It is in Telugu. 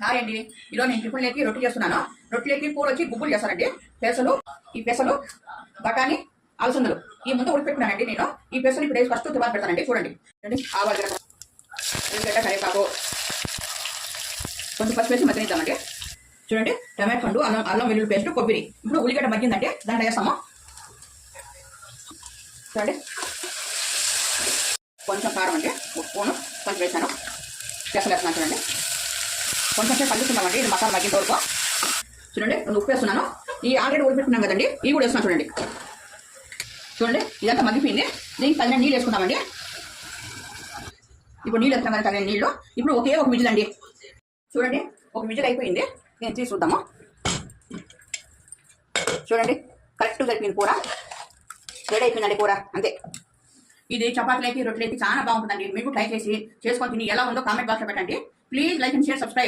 హాయ్ అండి. ఈరోజు నేను టిఫిన్లోకి రొట్టె చేస్తున్నాను. రొట్టెలోకి కూర వచ్చి గుగ్గులు చేస్తానండి. పెసలు, ఈ పెసలు, బఠానీ, అలసందలు ఈ ముందు ఉడిపెట్టుకున్నానండి నేను. ఈ పెసలు ఇప్పుడు వేసి ఫస్ట్ తివాలు పెడతానండి. చూడండి ఆవాలు గడ్డ, ఉల్లిగడ్డ, కరివేపాకు, కొంచెం పసుపు వేసి మగ్గనిద్దామండి. చూడండి టమాటో పండు, అల్లం వెల్లుల్లి పేస్ట్, కొబ్బరి. ఇప్పుడు ఉల్లిగడ్డ మగ్గిందంటే దాంట్లో వేస్తాము. చూడండి కొంచెం కారం అండి, ఉప్పును కొంచెం వేసాను. పెసలు వేస్తున్నాను. చూడండి కొంచెం సేపు కలుపుతున్నామండి. ఇది మసాలా మగ్గిన వరకు. చూడండి ఉప్పు వేస్తున్నాను. ఈ ఆల్రెడీ ఉడిపెట్టుకున్నాం కదండి, ఇవి కూడా వేస్తున్నాను. చూడండి చూడండి ఇదంతా మగ్గిపోయింది. దీనికి తగిన నీళ్ళు వేసుకుందామండి. ఇప్పుడు నీళ్ళు వేస్తాం కదా, తగిన నీళ్ళు. ఇప్పుడు ఒకే ఒక విజిల్ అండి. చూడండి ఒక విజిల్ అయిపోయింది. నేను తీసి చూద్దాము. చూడండి కరెక్ట్ సరిపోయింది కూర. రెడీ అయిపోయిందండి కూర. అంతే. ఇది చపాతీలకి, రొట్టెలకి చాలా బాగుంటుందండి. మీకు ట్రై చేసి చేసుకొని తిని ఎలా ఉందో కామెంట్ బాక్స్లో పెట్టండి. Please like and share, subscribe.